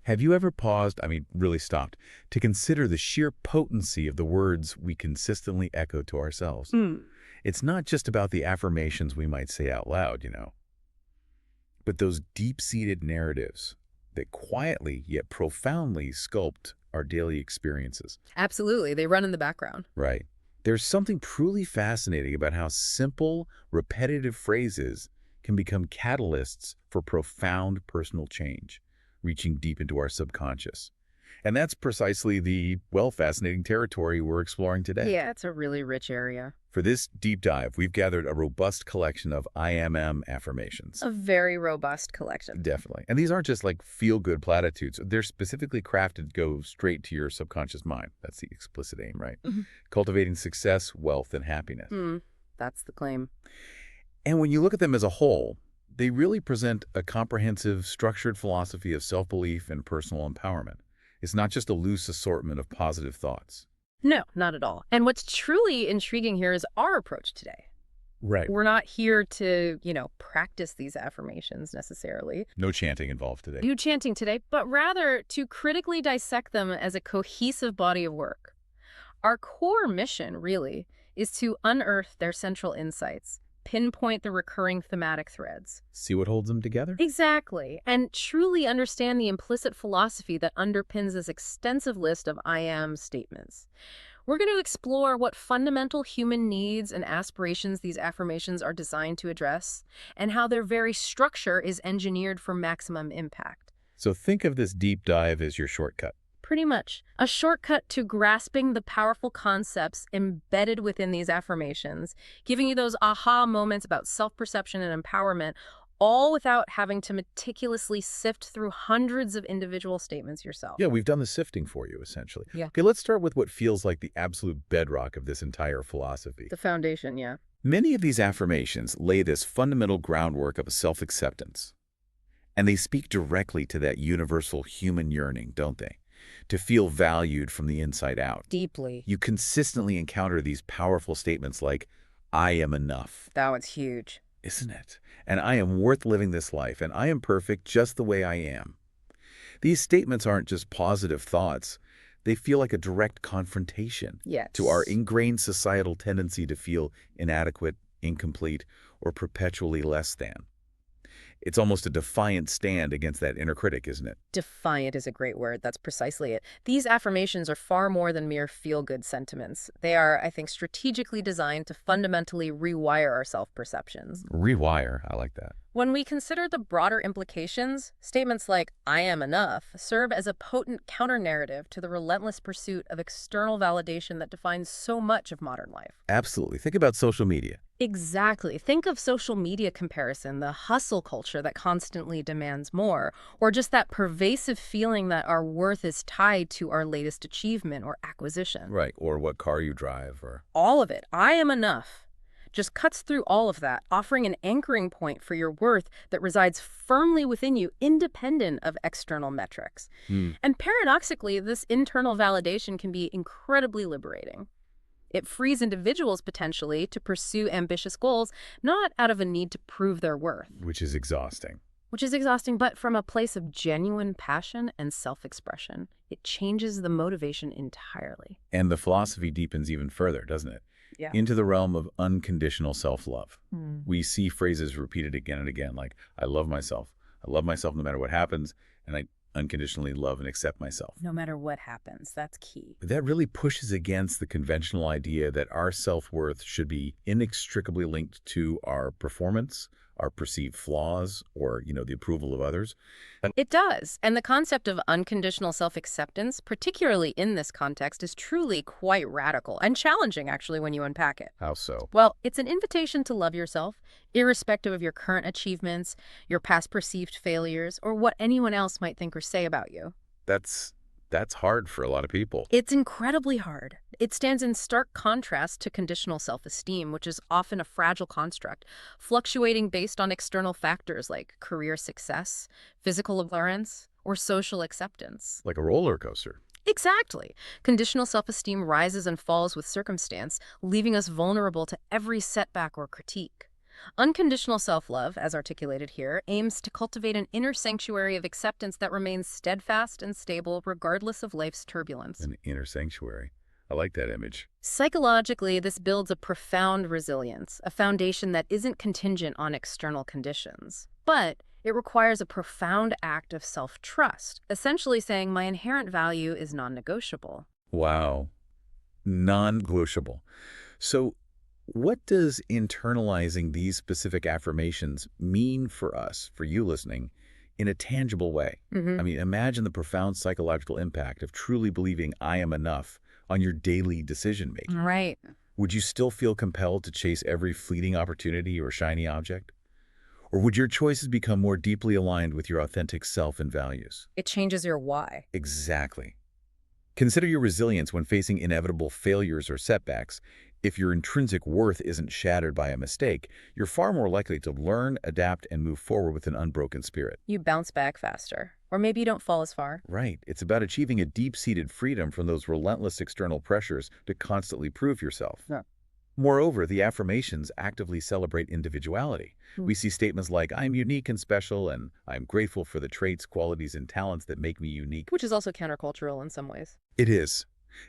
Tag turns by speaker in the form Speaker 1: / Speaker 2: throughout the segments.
Speaker 1: Have you ever paused, really stopped, to consider the sheer potency of the words we consistently echo to ourselves? It's not just about the affirmations we might say out loud, but those deep-seated narratives that quietly yet profoundly sculpt our daily experiences.
Speaker 2: Absolutely. They run in the background.
Speaker 1: Right. There's something truly fascinating about how simple, repetitive phrases can become catalysts for profound personal change, reaching deep into our subconscious. And that's precisely the, fascinating territory we're exploring today.
Speaker 2: Yeah, it's a really rich area.
Speaker 1: For this deep dive, we've gathered a robust collection of IMM affirmations.
Speaker 2: A very robust collection.
Speaker 1: Definitely. And these aren't just like feel-good platitudes. They're specifically crafted to go straight to your subconscious mind. That's the explicit aim, right? Cultivating success, wealth, and happiness.
Speaker 2: That's the claim.
Speaker 1: And when you look at them as a whole, they really present a comprehensive, structured philosophy of self-belief and personal empowerment. It's not just a loose assortment of positive thoughts.
Speaker 2: No, not at all. And what's truly intriguing here is our approach today.
Speaker 1: Right.
Speaker 2: We're not here to, practice these affirmations necessarily.
Speaker 1: No chanting involved today.
Speaker 2: No chanting today, but rather to critically dissect them as a cohesive body of work. Our core mission, really, is to unearth their central insights, pinpoint the recurring thematic threads.
Speaker 1: See what holds them together?
Speaker 2: Exactly. And truly understand the implicit philosophy that underpins this extensive list of I am statements. We're going to explore what fundamental human needs and aspirations these affirmations are designed to address, and how their very structure is engineered for maximum impact.
Speaker 1: So think of this deep dive as your shortcut.
Speaker 2: Pretty much. A shortcut to grasping the powerful concepts embedded within these affirmations, giving you those aha moments about self-perception and empowerment, all without having to meticulously sift through hundreds of individual statements yourself.
Speaker 1: Yeah, we've done the sifting for you, essentially.
Speaker 2: Yeah.
Speaker 1: Okay, let's start with what feels like the absolute bedrock of this entire philosophy.
Speaker 2: The foundation, yeah.
Speaker 1: Many of these affirmations lay this fundamental groundwork of self-acceptance. And they speak directly to that universal human yearning, don't they? To feel valued from the inside out.
Speaker 2: Deeply.
Speaker 1: You consistently encounter these powerful statements like, I am enough.
Speaker 2: That one's huge.
Speaker 1: Isn't it? And I am worth living this life, and I am perfect just the way I am. These statements aren't just positive thoughts. They feel like a direct confrontation to our ingrained societal tendency to feel inadequate, incomplete, or perpetually less than. It's almost a defiant stand against that inner critic, isn't it?
Speaker 2: Defiant is a great word. That's precisely it. These affirmations are far more than mere feel-good sentiments. They are, I think, strategically designed to fundamentally rewire our self-perceptions.
Speaker 1: Rewire. I like that.
Speaker 2: When we consider the broader implications, statements like, I am enough, serve as a potent counter-narrative to the relentless pursuit of external validation that defines so much of modern life.
Speaker 1: Absolutely. Think about social media.
Speaker 2: Exactly. Think of social media comparison, the hustle culture that constantly demands more, or just that pervasive feeling that our worth is tied to our latest achievement or acquisition.
Speaker 1: Right. Or what car you drive. Or
Speaker 2: all of it. I am enough. Just cuts through all of that, offering an anchoring point for your worth that resides firmly within you, independent of external metrics. And paradoxically, this internal validation can be incredibly liberating. It frees individuals potentially to pursue ambitious goals, not out of a need to prove their worth.
Speaker 1: Which is exhausting.
Speaker 2: But from a place of genuine passion and self-expression. It changes the motivation entirely.
Speaker 1: And the philosophy deepens even further, doesn't it?
Speaker 2: Yeah.
Speaker 1: Into the realm of unconditional self-love. We see phrases repeated again and again, like, I love myself. I love myself no matter what happens, and I unconditionally love and accept myself.
Speaker 2: No matter what happens, that's key.
Speaker 1: But that really pushes against the conventional idea that our self-worth should be inextricably linked to our performance, our perceived flaws, or, the approval of others.
Speaker 2: It does. And the concept of unconditional self-acceptance, particularly in this context, is truly quite radical and challenging, actually, when you unpack it.
Speaker 1: How so?
Speaker 2: Well, it's an invitation to love yourself, irrespective of your current achievements, your past perceived failures, or what anyone else might think or say about you.
Speaker 1: That's hard for a lot of people.
Speaker 2: It's incredibly hard. It stands in stark contrast to conditional self-esteem, which is often a fragile construct, fluctuating based on external factors like career success, physical appearance, or social acceptance.
Speaker 1: Like a roller coaster.
Speaker 2: Exactly. Conditional self-esteem rises and falls with circumstance, leaving us vulnerable to every setback or critique. Unconditional self-love, as articulated here, aims to cultivate an inner sanctuary of acceptance that remains steadfast and stable regardless of life's turbulence.
Speaker 1: An inner sanctuary. I like that image.
Speaker 2: Psychologically, this builds a profound resilience, a foundation that isn't contingent on external conditions. But it requires a profound act of self-trust, essentially saying my inherent value is non-negotiable.
Speaker 1: Wow. Non-negotiable. So what does internalizing these specific affirmations mean for us, for you listening, in a tangible way? I mean, imagine the profound psychological impact of truly believing I am enough on your daily decision-making.
Speaker 2: Right.
Speaker 1: Would you still feel compelled to chase every fleeting opportunity or shiny object? Or would your choices become more deeply aligned with your authentic self and values?
Speaker 2: It changes your why.
Speaker 1: Exactly. Consider your resilience when facing inevitable failures or setbacks. If your intrinsic worth isn't shattered by a mistake, you're far more likely to learn, adapt, and move forward with an unbroken spirit.
Speaker 2: You bounce back faster. Or maybe you don't fall as far.
Speaker 1: Right. It's about achieving a deep-seated freedom from those relentless external pressures to constantly prove yourself.
Speaker 2: Yeah.
Speaker 1: Moreover, the affirmations actively celebrate individuality. We see statements like, I'm unique and special, and I'm grateful for the traits, qualities, and talents that make me unique.
Speaker 2: Which is also countercultural in some ways.
Speaker 1: It is.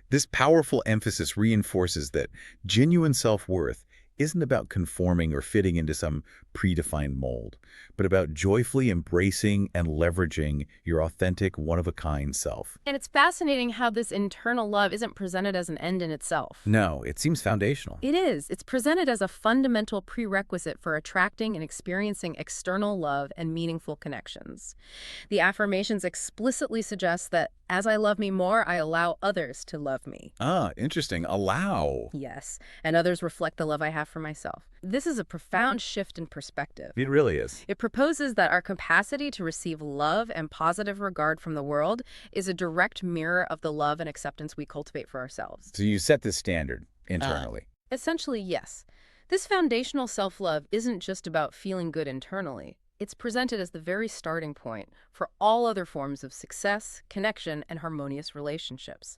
Speaker 1: This powerful emphasis reinforces that genuine self-worth isn't about conforming or fitting into some predefined mold, but about joyfully embracing and leveraging your authentic, one-of-a-kind self.
Speaker 2: And it's fascinating how this internal love isn't presented as an end in itself.
Speaker 1: No, it seems foundational.
Speaker 2: It is. It's presented as a fundamental prerequisite for attracting and experiencing external love and meaningful connections. The affirmations explicitly suggest that as I love me more, I allow others to love me.
Speaker 1: Ah, interesting. Allow.
Speaker 2: Yes, and others reflect the love I have for myself. This is a profound shift in perspective.
Speaker 1: It really is.
Speaker 2: It proposes that our capacity to receive love and positive regard from the world is a direct mirror of the love and acceptance we cultivate for ourselves.
Speaker 1: So you set this standard internally.
Speaker 2: Essentially, yes. This foundational self-love isn't just about feeling good internally. It's presented as the very starting point for all other forms of success, connection, and harmonious relationships.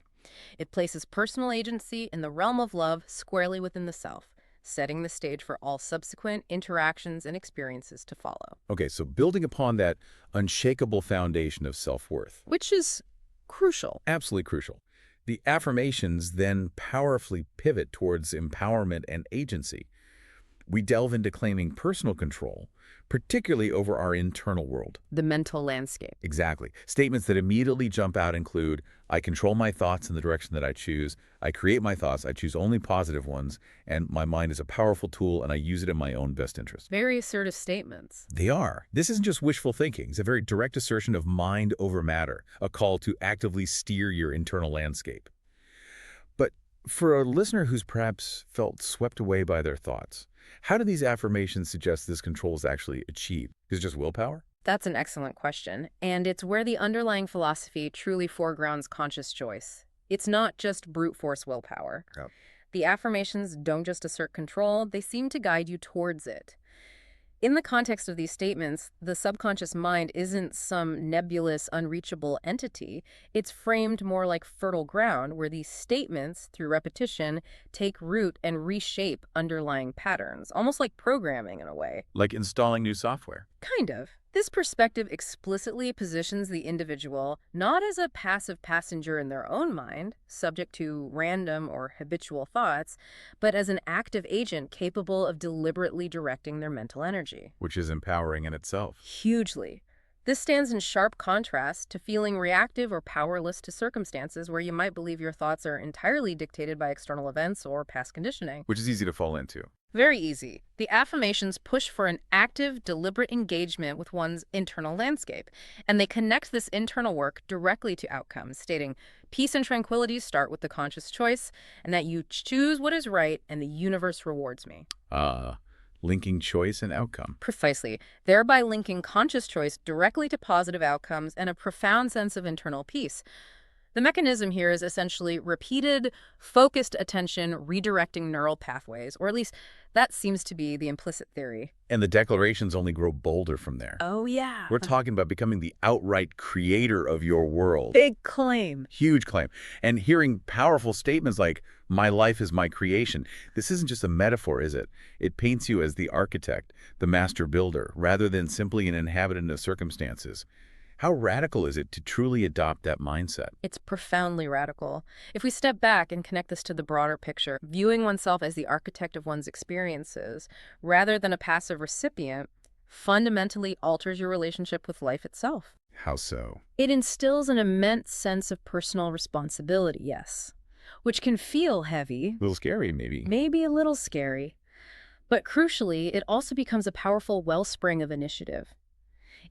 Speaker 2: It places personal agency in the realm of love squarely within the self, setting the stage for all subsequent interactions and experiences to follow.
Speaker 1: Okay, so building upon that unshakable foundation of self-worth.
Speaker 2: Which is crucial.
Speaker 1: Absolutely crucial. The affirmations then powerfully pivot towards empowerment and agency. We delve into claiming personal control, particularly over our internal world.
Speaker 2: The mental landscape.
Speaker 1: Exactly. Statements that immediately jump out include, I control my thoughts in the direction that I choose, I create my thoughts, I choose only positive ones, and my mind is a powerful tool and I use it in my own best interest.
Speaker 2: Very assertive statements.
Speaker 1: They are. This isn't just wishful thinking. It's a very direct assertion of mind over matter, a call to actively steer your internal landscape. But for a listener who's perhaps felt swept away by their thoughts, how do these affirmations suggest this control is actually achieved? Is it just willpower?
Speaker 2: That's an excellent question, and it's where the underlying philosophy truly foregrounds conscious choice. It's not just brute force willpower.
Speaker 1: Yep.
Speaker 2: The affirmations don't just assert control, they seem to guide you towards it. In the context of these statements, the subconscious mind isn't some nebulous, unreachable entity. It's framed more like fertile ground where these statements, through repetition, take root and reshape underlying patterns, almost like programming in a way.
Speaker 1: Like installing new software.
Speaker 2: Kind of. This perspective explicitly positions the individual not as a passive passenger in their own mind, subject to random or habitual thoughts, but as an active agent capable of deliberately directing their mental energy.
Speaker 1: Which is empowering in itself.
Speaker 2: Hugely. This stands in sharp contrast to feeling reactive or powerless to circumstances where you might believe your thoughts are entirely dictated by external events or past conditioning.
Speaker 1: Which is easy to fall into.
Speaker 2: Very easy. The affirmations push for an active, deliberate engagement with one's internal landscape, and they connect this internal work directly to outcomes, stating, peace and tranquility start with the conscious choice, and that you choose what is right, and the universe rewards me.
Speaker 1: Linking choice and outcome.
Speaker 2: Precisely, thereby linking conscious choice directly to positive outcomes and a profound sense of internal peace. The mechanism here is essentially repeated, focused attention redirecting neural pathways, or at least that seems to be the implicit theory.
Speaker 1: And the declarations only grow bolder from there.
Speaker 2: Oh, yeah.
Speaker 1: We're talking about becoming the outright creator of your world.
Speaker 2: Big claim.
Speaker 1: Huge claim. And hearing powerful statements like, my life is my creation. This isn't just a metaphor, is it? It paints you as the architect, the master builder, rather than simply an inhabitant of circumstances. How radical is it to truly adopt that mindset?
Speaker 2: It's profoundly radical. If we step back and connect this to the broader picture, viewing oneself as the architect of one's experiences, rather than a passive recipient, fundamentally alters your relationship with life itself.
Speaker 1: How so?
Speaker 2: It instills an immense sense of personal responsibility, yes, which can feel heavy.
Speaker 1: A little scary, maybe.
Speaker 2: Maybe a little scary. But crucially, it also becomes a powerful wellspring of initiative.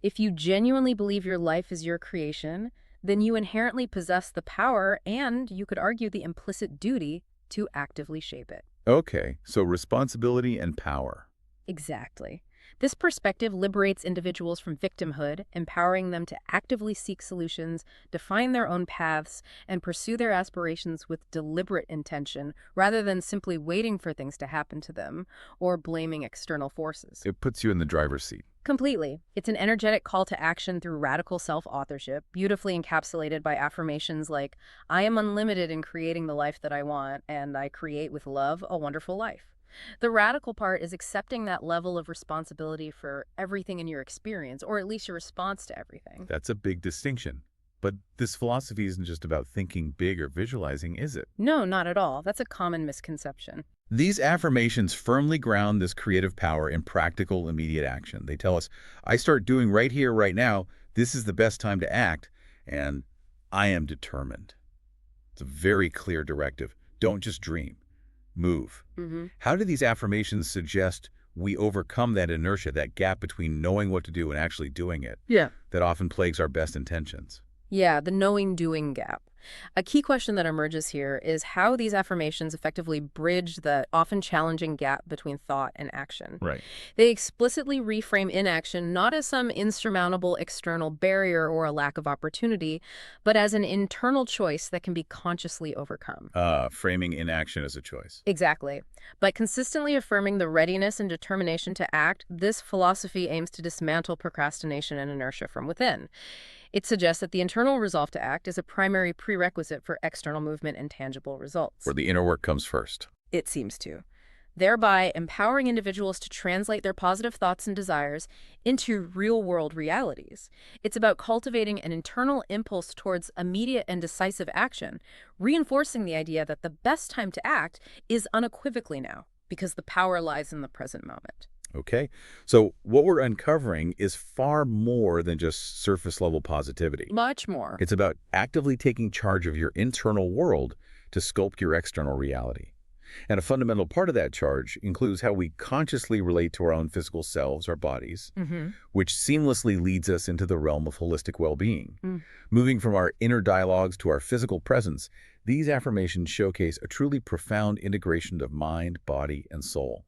Speaker 2: If you genuinely believe your life is your creation, then you inherently possess the power and, you could argue, the implicit duty to actively shape it.
Speaker 1: Okay, so responsibility and power.
Speaker 2: Exactly. This perspective liberates individuals from victimhood, empowering them to actively seek solutions, define their own paths, and pursue their aspirations with deliberate intention, rather than simply waiting for things to happen to them or blaming external forces.
Speaker 1: It puts you in the driver's seat.
Speaker 2: Completely. It's an energetic call to action through radical self-authorship, beautifully encapsulated by affirmations like, I am unlimited in creating the life that I want, and I create with love a wonderful life. The radical part is accepting that level of responsibility for everything in your experience, or at least your response to everything.
Speaker 1: That's a big distinction. But this philosophy isn't just about thinking big or visualizing, is it?
Speaker 2: No, not at all. That's a common misconception.
Speaker 1: These affirmations firmly ground this creative power in practical, immediate action. They tell us, I start doing right here, right now, this is the best time to act, and I am determined. It's a very clear directive. Don't just dream. Move. How do these affirmations suggest we overcome that inertia, that gap between knowing what to do and actually doing it?
Speaker 2: Yeah.
Speaker 1: That often plagues our best intentions.
Speaker 2: Yeah, the knowing-doing gap. A key question that emerges here is how these affirmations effectively bridge the often challenging gap between thought and action.
Speaker 1: Right.
Speaker 2: They explicitly reframe inaction not as some insurmountable external barrier or a lack of opportunity, but as an internal choice that can be consciously overcome.
Speaker 1: Framing inaction as a choice.
Speaker 2: Exactly. By consistently affirming the readiness and determination to act, this philosophy aims to dismantle procrastination and inertia from within. It suggests that the internal resolve to act is a primary prerequisite for external movement and tangible results.
Speaker 1: Where the inner work comes first.
Speaker 2: It seems to. Thereby empowering individuals to translate their positive thoughts and desires into real-world realities. It's about cultivating an internal impulse towards immediate and decisive action, reinforcing the idea that the best time to act is unequivocally now, because the power lies in the present moment.
Speaker 1: Okay, so what we're uncovering is far more than just surface-level positivity.
Speaker 2: Much more.
Speaker 1: It's about actively taking charge of your internal world to sculpt your external reality. And a fundamental part of that charge includes how we consciously relate to our own physical selves, our bodies, which seamlessly leads us into the realm of holistic well-being. Moving from our inner dialogues to our physical presence, these affirmations showcase a truly profound integration of mind, body, and soul.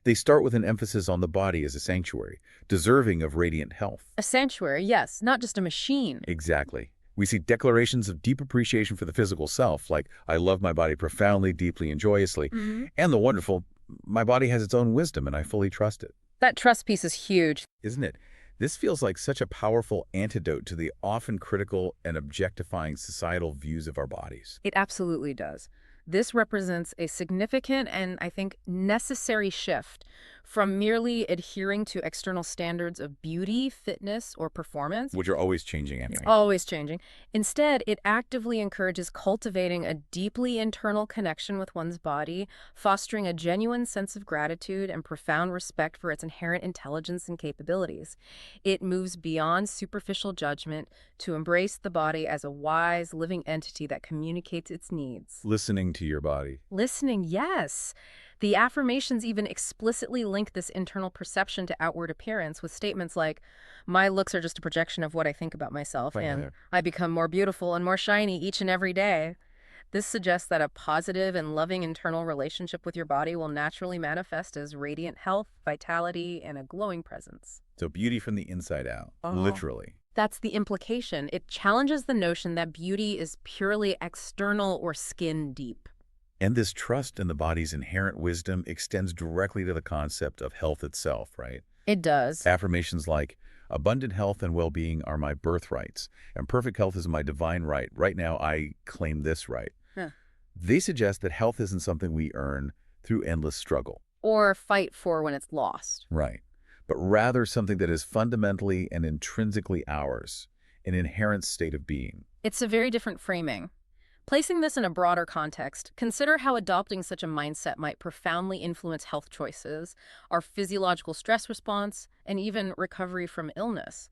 Speaker 1: They start with an emphasis on the body as a sanctuary, deserving of radiant health.
Speaker 2: A sanctuary, yes, not just a machine.
Speaker 1: Exactly. We see declarations of deep appreciation for the physical self, like, I love my body profoundly, deeply, and joyously, and the wonderful, my body has its own wisdom and I fully trust it.
Speaker 2: That trust piece is huge.
Speaker 1: Isn't it? This feels like such a powerful antidote to the often critical and objectifying societal views of our bodies.
Speaker 2: It absolutely does. This represents a significant and, I think, necessary shift from merely adhering to external standards of beauty, fitness, or performance.
Speaker 1: Which are always changing anyway.
Speaker 2: Always changing. Instead, it actively encourages cultivating a deeply internal connection with one's body, fostering a genuine sense of gratitude and profound respect for its inherent intelligence and capabilities. It moves beyond superficial judgment to embrace the body as a wise, living entity that communicates its needs.
Speaker 1: Listening to your body.
Speaker 2: Listening, yes. The affirmations even explicitly link this internal perception to outward appearance with statements like, my looks are just a projection of what I think about myself, and I become more beautiful and more shiny each and every day. This suggests that a positive and loving internal relationship with your body will naturally manifest as radiant health, vitality, and a glowing presence.
Speaker 1: So beauty from the inside out, literally.
Speaker 2: That's the implication. It challenges the notion that beauty is purely external or skin deep.
Speaker 1: And this trust in the body's inherent wisdom extends directly to the concept of health itself, right?
Speaker 2: It does.
Speaker 1: Affirmations like, abundant health and well-being are my birthrights, and perfect health is my divine right. Right now, I claim this right.
Speaker 2: Huh.
Speaker 1: They suggest that health isn't something we earn through endless struggle.
Speaker 2: Or fight for when it's lost.
Speaker 1: Right. But rather something that is fundamentally and intrinsically ours, an inherent state of being.
Speaker 2: It's a very different framing. Placing this in a broader context, consider how adopting such a mindset might profoundly influence health choices, our physiological stress response, and even recovery from illness.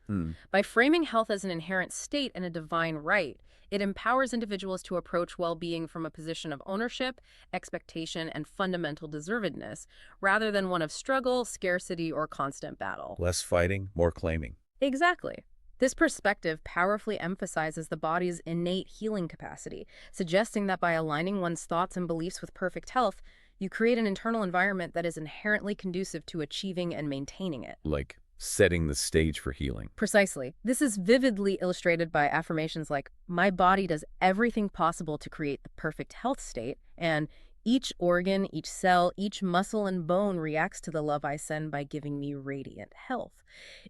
Speaker 2: By framing health as an inherent state and a divine right, it empowers individuals to approach well-being from a position of ownership, expectation, and fundamental deservedness, rather than one of struggle, scarcity, or constant battle.
Speaker 1: Less fighting, more claiming.
Speaker 2: Exactly. This perspective powerfully emphasizes the body's innate healing capacity, suggesting that by aligning one's thoughts and beliefs with perfect health, you create an internal environment that is inherently conducive to achieving and maintaining it.
Speaker 1: Like setting the stage for healing.
Speaker 2: Precisely. This is vividly illustrated by affirmations like, my body does everything possible to create the perfect health state, and each organ, each cell, each muscle and bone reacts to the love I send by giving me radiant health.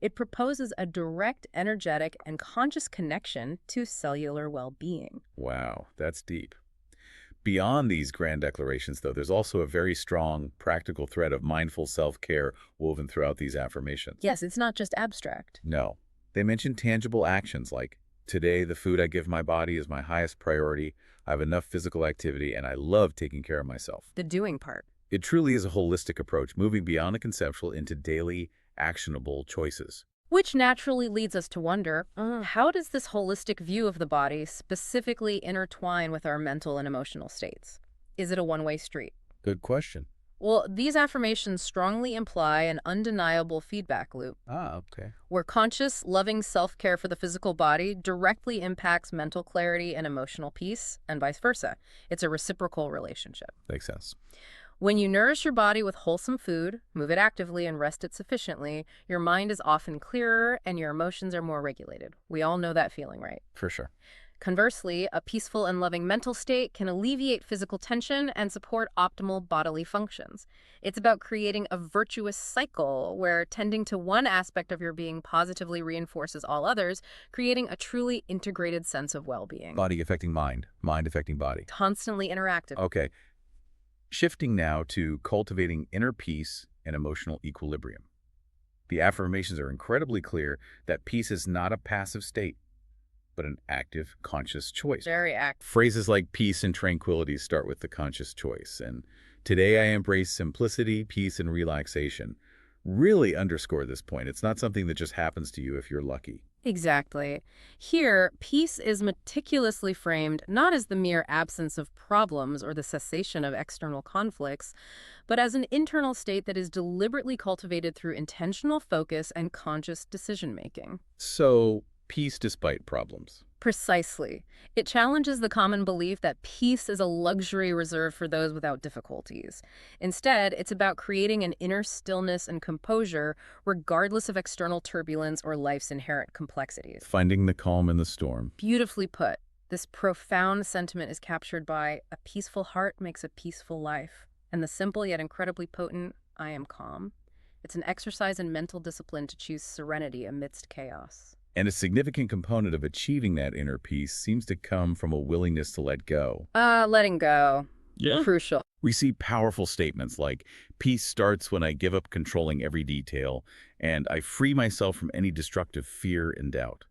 Speaker 2: It proposes a direct, energetic, and conscious connection to cellular well-being.
Speaker 1: Wow, that's deep. Beyond these grand declarations, though, there's also a very strong practical thread of mindful self-care woven throughout these affirmations.
Speaker 2: Yes, it's not just abstract.
Speaker 1: No. They mention tangible actions like, today the food I give my body is my highest priority, I have enough physical activity, and I love taking care of myself.
Speaker 2: The doing part.
Speaker 1: It truly is a holistic approach, moving beyond the conceptual into daily, actionable choices.
Speaker 2: Which naturally leads us to wonder, how does this holistic view of the body specifically intertwine with our mental and emotional states? Is it a one-way street?
Speaker 1: Good question.
Speaker 2: Well, these affirmations strongly imply an undeniable feedback loop.
Speaker 1: Okay.
Speaker 2: Where conscious, loving self-care for the physical body directly impacts mental clarity and emotional peace, and vice versa. It's a reciprocal relationship.
Speaker 1: Makes sense.
Speaker 2: When you nourish your body with wholesome food, move it actively, and rest it sufficiently, your mind is often clearer and your emotions are more regulated. We all know that feeling, right?
Speaker 1: For sure.
Speaker 2: Conversely, a peaceful and loving mental state can alleviate physical tension and support optimal bodily functions. It's about creating a virtuous cycle where tending to one aspect of your being positively reinforces all others, creating a truly integrated sense of well-being.
Speaker 1: Body affecting mind, mind affecting body.
Speaker 2: Constantly interactive.
Speaker 1: Okay. Shifting now to cultivating inner peace and emotional equilibrium. The affirmations are incredibly clear that peace is not a passive state, but an active, conscious choice.
Speaker 2: Very active.
Speaker 1: Phrases like peace and tranquility start with the conscious choice. And today I embrace simplicity, peace, and relaxation. Really underscore this point. It's not something that just happens to you if you're lucky.
Speaker 2: Exactly. Here, peace is meticulously framed not as the mere absence of problems or the cessation of external conflicts, but as an internal state that is deliberately cultivated through intentional focus and conscious decision-making.
Speaker 1: So, peace despite problems.
Speaker 2: Precisely. It challenges the common belief that peace is a luxury reserved for those without difficulties. Instead, it's about creating an inner stillness and composure regardless of external turbulence or life's inherent complexities.
Speaker 1: Finding the calm in the storm.
Speaker 2: Beautifully put. This profound sentiment is captured by a peaceful heart makes a peaceful life. And the simple yet incredibly potent, I am calm. It's an exercise in mental discipline to choose serenity amidst chaos.
Speaker 1: And a significant component of achieving that inner peace seems to come from a willingness to let go.
Speaker 2: Letting go.
Speaker 1: Yeah.
Speaker 2: Crucial.
Speaker 1: We see powerful statements like, peace starts when I give up controlling every detail, and I free myself from any destructive fear and doubt.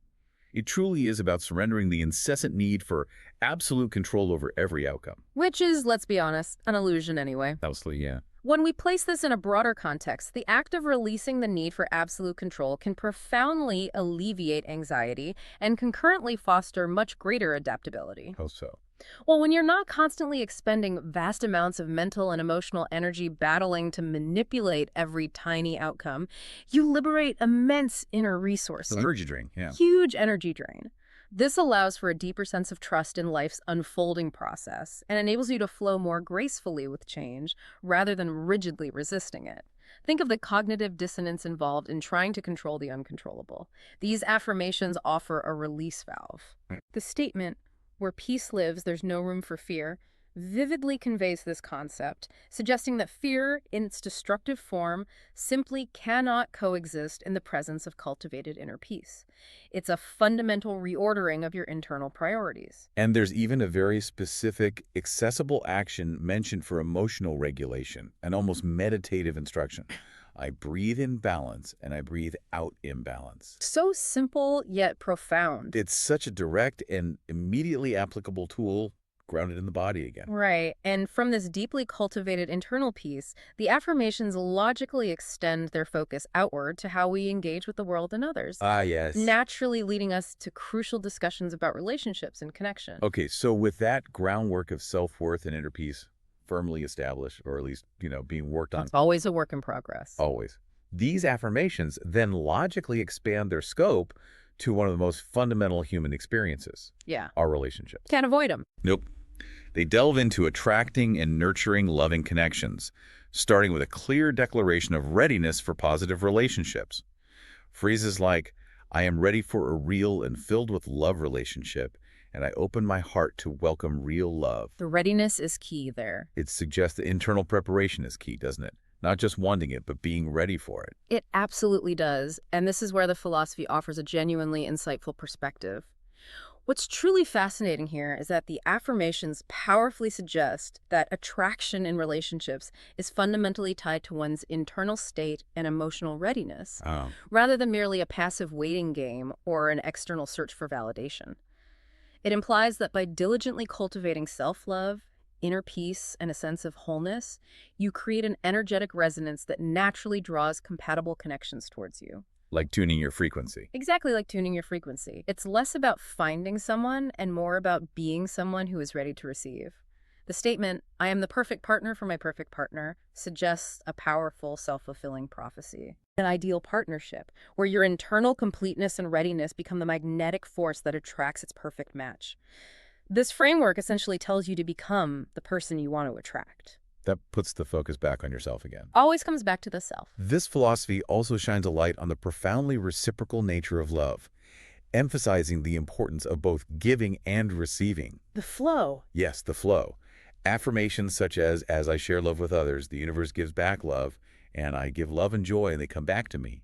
Speaker 1: It truly is about surrendering the incessant need for absolute control over every outcome.
Speaker 2: Which is, let's be honest, an illusion anyway.
Speaker 1: Mostly, yeah.
Speaker 2: When we place this in a broader context, the act of releasing the need for absolute control can profoundly alleviate anxiety and concurrently foster much greater adaptability.
Speaker 1: How so?
Speaker 2: Well, when you're not constantly expending vast amounts of mental and emotional energy battling to manipulate every tiny outcome, you liberate immense inner resources.
Speaker 1: Energy drain, yeah.
Speaker 2: Huge energy drain. This allows for a deeper sense of trust in life's unfolding process and enables you to flow more gracefully with change rather than rigidly resisting it. Think of the cognitive dissonance involved in trying to control the uncontrollable. These affirmations offer a release valve. The statement, "Where peace lives, there's no room for fear," vividly conveys this concept, suggesting that fear, in its destructive form, simply cannot coexist in the presence of cultivated inner peace. It's a fundamental reordering of your internal priorities.
Speaker 1: And there's even a very specific, accessible action mentioned for emotional regulation, an almost meditative instruction. I breathe in balance and I breathe out imbalance.
Speaker 2: So simple, yet profound.
Speaker 1: It's such a direct and immediately applicable tool grounded in the body again.
Speaker 2: Right. And from this deeply cultivated internal piece, the affirmations logically extend their focus outward to how we engage with the world and others.
Speaker 1: Ah, yes.
Speaker 2: Naturally leading us to crucial discussions about relationships and connection.
Speaker 1: Okay, so with that groundwork of self-worth and inner peace firmly established, or at least, being worked on.
Speaker 2: It's always a work in progress.
Speaker 1: Always. These affirmations then logically expand their scope to one of the most fundamental human experiences.
Speaker 2: Yeah.
Speaker 1: Our relationships.
Speaker 2: Can't avoid them.
Speaker 1: Nope. They delve into attracting and nurturing loving connections, starting with a clear declaration of readiness for positive relationships. Phrases like, I am ready for a real and filled with love relationship, and I open my heart to welcome real love.
Speaker 2: The readiness is key there.
Speaker 1: It suggests that internal preparation is key, doesn't it? Not just wanting it, but being ready for it.
Speaker 2: It absolutely does. And this is where the philosophy offers a genuinely insightful perspective. What's truly fascinating here is that the affirmations powerfully suggest that attraction in relationships is fundamentally tied to one's internal state and emotional readiness, rather than merely a passive waiting game or an external search for validation. It implies that by diligently cultivating self-love, inner peace, and a sense of wholeness, you create an energetic resonance that naturally draws compatible connections towards you.
Speaker 1: Like tuning your frequency.
Speaker 2: Exactly like tuning your frequency. It's less about finding someone and more about being someone who is ready to receive. The statement, I am the perfect partner for my perfect partner, suggests a powerful, self-fulfilling prophecy. An ideal partnership, where your internal completeness and readiness become the magnetic force that attracts its perfect match. This framework essentially tells you to become the person you want to attract.
Speaker 1: That puts the focus back on yourself again.
Speaker 2: Always comes back to the self.
Speaker 1: This philosophy also shines a light on the profoundly reciprocal nature of love, emphasizing the importance of both giving and receiving.
Speaker 2: The flow.
Speaker 1: Yes, the flow. Affirmations such as I share love with others, the universe gives back love, and I give love and joy and they come back to me,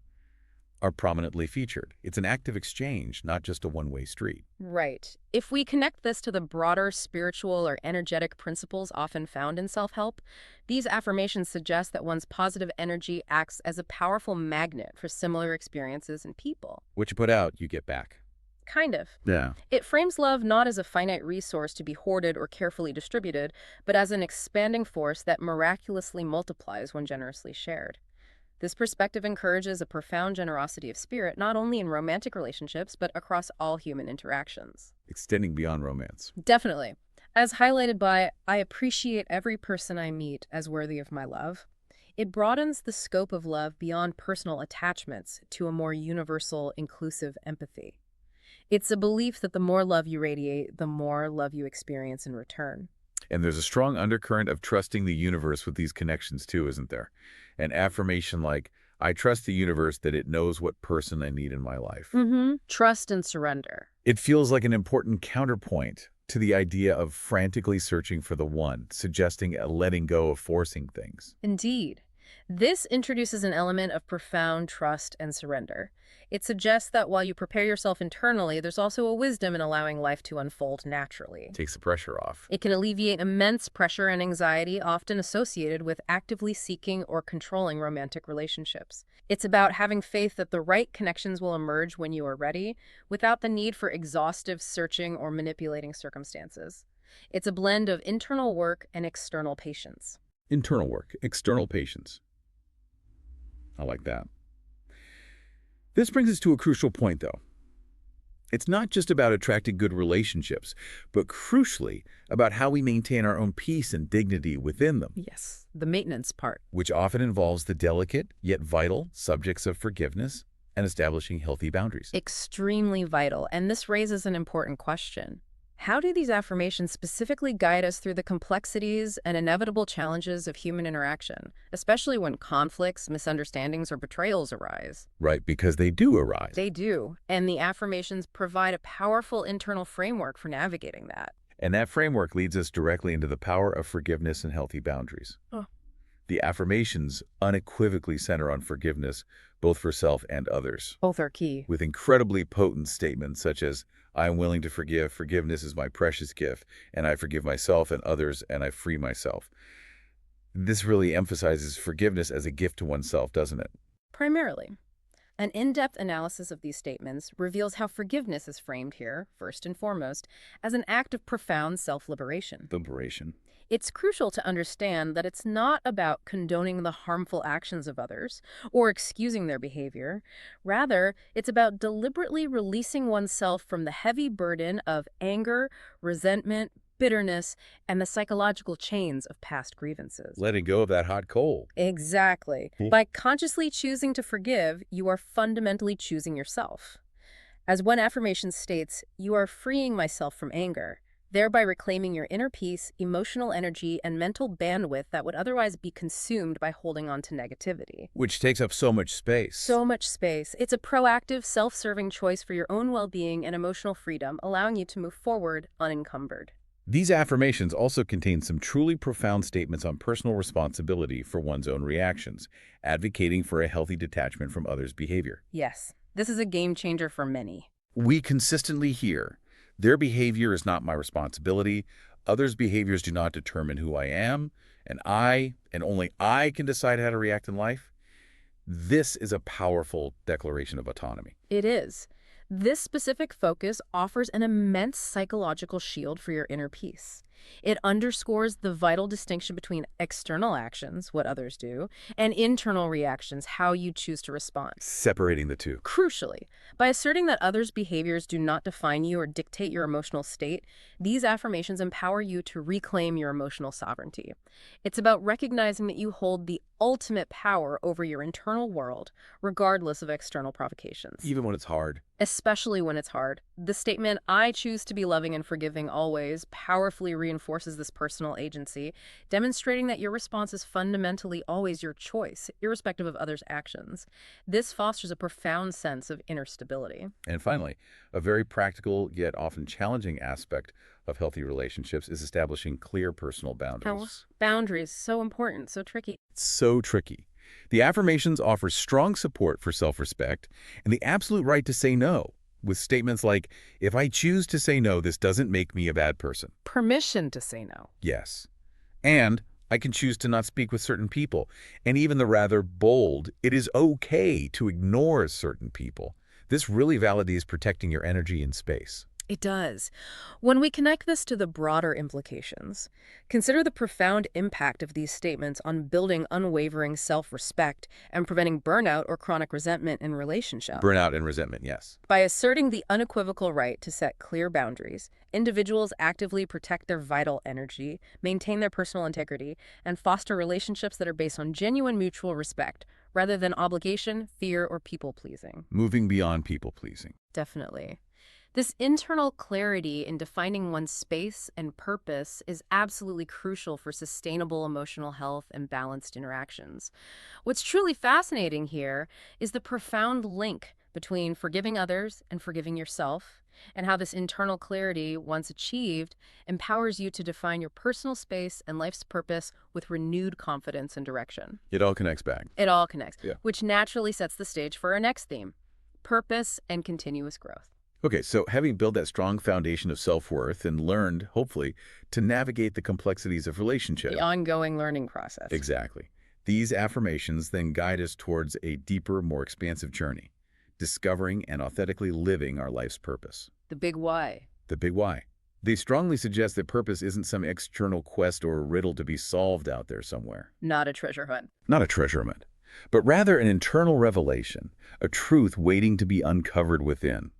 Speaker 1: are prominently featured. It's an active exchange, not just a one-way street.
Speaker 2: Right. If we connect this to the broader spiritual or energetic principles often found in self-help, these affirmations suggest that one's positive energy acts as a powerful magnet for similar experiences and people.
Speaker 1: What you put out, you get back.
Speaker 2: Kind of.
Speaker 1: Yeah.
Speaker 2: It frames love not as a finite resource to be hoarded or carefully distributed, but as an expanding force that miraculously multiplies when generously shared. This perspective encourages a profound generosity of spirit, not only in romantic relationships, but across all human interactions.
Speaker 1: Extending beyond romance.
Speaker 2: Definitely. As highlighted by, I appreciate every person I meet as worthy of my love. It broadens the scope of love beyond personal attachments to a more universal, inclusive empathy. It's a belief that the more love you radiate, the more love you experience in return.
Speaker 1: And there's a strong undercurrent of trusting the universe with these connections too, isn't there? An affirmation like, I trust the universe that it knows what person I need in my life.
Speaker 2: Trust and surrender.
Speaker 1: It feels like an important counterpoint to the idea of frantically searching for the one, suggesting a letting go of forcing things.
Speaker 2: Indeed. This introduces an element of profound trust and surrender. It suggests that while you prepare yourself internally, there's also a wisdom in allowing life to unfold naturally.
Speaker 1: Takes the pressure off.
Speaker 2: It can alleviate immense pressure and anxiety often associated with actively seeking or controlling romantic relationships. It's about having faith that the right connections will emerge when you are ready, without the need for exhaustive searching or manipulating circumstances. It's a blend of internal work and external patience.
Speaker 1: Internal work, external patience. I like that. This brings us to a crucial point, though. It's not just about attracting good relationships, but crucially about how we maintain our own peace and dignity within them.
Speaker 2: Yes, the maintenance part.
Speaker 1: Which often involves the delicate yet vital subjects of forgiveness and establishing healthy boundaries.
Speaker 2: Extremely vital. And this raises an important question. How do these affirmations specifically guide us through the complexities and inevitable challenges of human interaction, especially when conflicts, misunderstandings, or betrayals arise?
Speaker 1: Right, because they do arise.
Speaker 2: They do, and the affirmations provide a powerful internal framework for navigating that.
Speaker 1: And that framework leads us directly into the power of forgiveness and healthy boundaries.
Speaker 2: Oh.
Speaker 1: The affirmations unequivocally center on forgiveness, both for self and others,
Speaker 2: Both are key.
Speaker 1: with incredibly potent statements such as, I am willing to forgive, forgiveness is my precious gift, and I forgive myself and others, and I free myself. This really emphasizes forgiveness as a gift to oneself, doesn't it?
Speaker 2: Primarily. An in-depth analysis of these statements reveals how forgiveness is framed here, first and foremost, as an act of profound self-liberation.
Speaker 1: Liberation.
Speaker 2: It's crucial to understand that it's not about condoning the harmful actions of others or excusing their behavior. Rather, it's about deliberately releasing oneself from the heavy burden of anger, resentment, bitterness, and the psychological chains of past grievances.
Speaker 1: Letting go of that hot coal.
Speaker 2: Exactly. By consciously choosing to forgive, you are fundamentally choosing yourself. As one affirmation states, you are freeing myself from anger, thereby reclaiming your inner peace, emotional energy, and mental bandwidth that would otherwise be consumed by holding on to negativity.
Speaker 1: Which takes up so much space.
Speaker 2: So much space. It's a proactive, self-serving choice for your own well-being and emotional freedom, allowing you to move forward unencumbered.
Speaker 1: These affirmations also contain some truly profound statements on personal responsibility for one's own reactions, advocating for a healthy detachment from others' behavior.
Speaker 2: Yes, this is a game changer for many.
Speaker 1: We consistently hear, their behavior is not my responsibility, others' behaviors do not determine who I am, and only I can decide how to react in life. This is a powerful declaration of autonomy.
Speaker 2: It is. This specific focus offers an immense psychological shield for your inner peace. It underscores the vital distinction between external actions, what others do, and internal reactions, how you choose to respond.
Speaker 1: Separating the two.
Speaker 2: Crucially, by asserting that others' behaviors do not define you or dictate your emotional state, these affirmations empower you to reclaim your emotional sovereignty. It's about recognizing that you hold the ultimate power over your internal world, regardless of external provocations.
Speaker 1: Even when it's hard.
Speaker 2: Especially when it's hard. The statement, I choose to be loving and forgiving always, powerfully reinforces this personal agency, demonstrating that your response is fundamentally always your choice, irrespective of others' actions. This fosters a profound sense of inner stability.
Speaker 1: And finally, a very practical yet often challenging aspect of healthy relationships is establishing clear personal boundaries.
Speaker 2: Boundaries, so important, so tricky.
Speaker 1: It's so tricky. The affirmations offer strong support for self-respect and the absolute right to say no, with statements like, if I choose to say no, this doesn't make me a bad person.
Speaker 2: Permission to say no.
Speaker 1: Yes. And I can choose to not speak with certain people. And even the rather bold, it is okay to ignore certain people. This really validates protecting your energy and space.
Speaker 2: It does. When we connect this to the broader implications, consider the profound impact of these statements on building unwavering self-respect and preventing burnout or chronic resentment in relationships.
Speaker 1: Burnout and resentment, yes.
Speaker 2: By asserting the unequivocal right to set clear boundaries, individuals actively protect their vital energy, maintain their personal integrity, and foster relationships that are based on genuine mutual respect, rather than obligation, fear, or people-pleasing.
Speaker 1: Moving beyond people-pleasing.
Speaker 2: Definitely. This internal clarity in defining one's space and purpose is absolutely crucial for sustainable emotional health and balanced interactions. What's truly fascinating here is the profound link between forgiving others and forgiving yourself, and how this internal clarity, once achieved, empowers you to define your personal space and life's purpose with renewed confidence and direction.
Speaker 1: It all connects back.
Speaker 2: It all connects,
Speaker 1: Yeah.
Speaker 2: Which naturally sets the stage for our next theme, purpose and continuous growth.
Speaker 1: Okay, so having built that strong foundation of self-worth and learned, hopefully, to navigate the complexities of relationship.
Speaker 2: The ongoing learning process.
Speaker 1: Exactly. These affirmations then guide us towards a deeper, more expansive journey, discovering and authentically living our life's purpose.
Speaker 2: The big why.
Speaker 1: The big why. They strongly suggest that purpose isn't some external quest or riddle to be solved out there somewhere.
Speaker 2: Not a treasure hunt.
Speaker 1: Not a treasure hunt, but rather an internal revelation, a truth waiting to be uncovered within.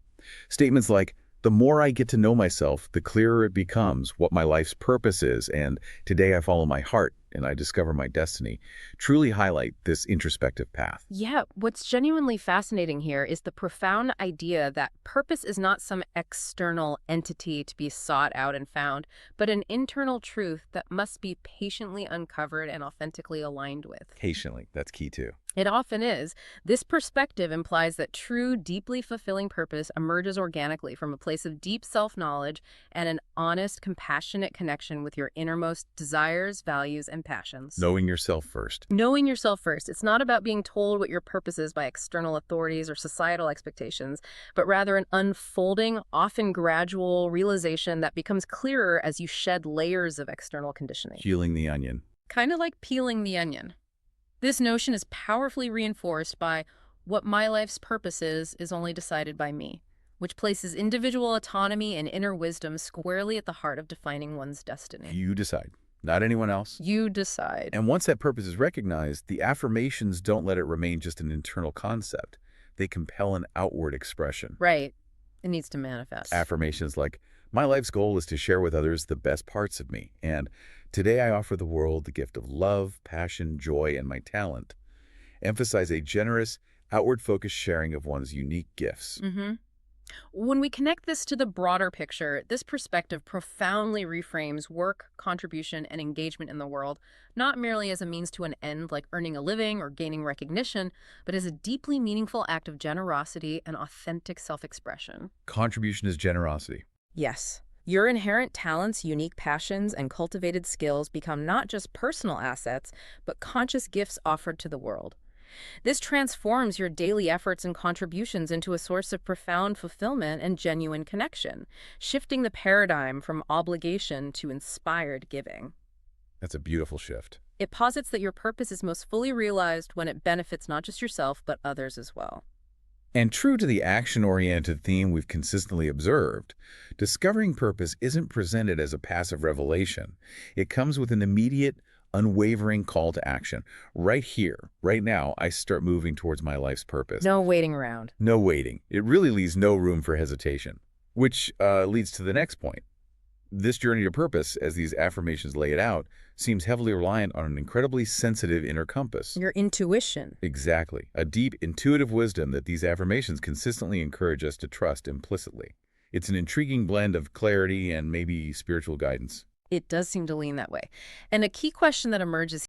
Speaker 1: Statements like, the more I get to know myself, the clearer it becomes what my life's purpose is, and today I follow my heart, and I discover my destiny truly highlight this introspective path.
Speaker 2: Yeah, what's genuinely fascinating here is the profound idea that purpose is not some external entity to be sought out and found, but an internal truth that must be patiently uncovered and authentically aligned with.
Speaker 1: Patiently, that's key too.
Speaker 2: It often is. This perspective implies that true, deeply fulfilling purpose emerges organically from a place of deep self-knowledge and an honest, compassionate connection with your innermost desires, values, and passions.
Speaker 1: Knowing yourself first.
Speaker 2: Knowing yourself first. It's not about being told what your purpose is by external authorities or societal expectations, but rather an unfolding, often gradual realization that becomes clearer as you shed layers of external conditioning.
Speaker 1: Peeling the onion.
Speaker 2: Kind of like peeling the onion. This notion is powerfully reinforced by what my life's purpose is only decided by me, which places individual autonomy and inner wisdom squarely at the heart of defining one's destiny.
Speaker 1: You decide, not anyone else.
Speaker 2: You decide.
Speaker 1: And once that purpose is recognized, the affirmations don't let it remain just an internal concept. They compel an outward expression.
Speaker 2: Right. It needs to manifest.
Speaker 1: Affirmations like, my life's goal is to share with others the best parts of me, and today I offer the world the gift of love, passion, joy, and my talent, emphasize a generous, outward-focused sharing of one's unique gifts.
Speaker 2: When we connect this to the broader picture, this perspective profoundly reframes work, contribution, and engagement in the world, not merely as a means to an end like earning a living or gaining recognition, but as a deeply meaningful act of generosity and authentic self-expression.
Speaker 1: Contribution is generosity.
Speaker 2: Yes. Your inherent talents, unique passions, and cultivated skills become not just personal assets, but conscious gifts offered to the world. This transforms your daily efforts and contributions into a source of profound fulfillment and genuine connection, shifting the paradigm from obligation to inspired giving.
Speaker 1: That's a beautiful shift.
Speaker 2: It posits that your purpose is most fully realized when it benefits not just yourself, but others as well.
Speaker 1: And true to the action-oriented theme we've consistently observed, discovering purpose isn't presented as a passive revelation. It comes with an immediate, unwavering call to action. Right here, right now, I start moving towards my life's purpose.
Speaker 2: No waiting around.
Speaker 1: No waiting. It really leaves no room for hesitation, which leads to the next point. This journey to purpose, as these affirmations lay it out, seems heavily reliant on an incredibly sensitive inner compass.
Speaker 2: Your intuition.
Speaker 1: Exactly. A deep, intuitive wisdom that these affirmations consistently encourage us to trust implicitly. It's an intriguing blend of clarity and maybe spiritual guidance.
Speaker 2: It does seem to lean that way. And a key question that emerges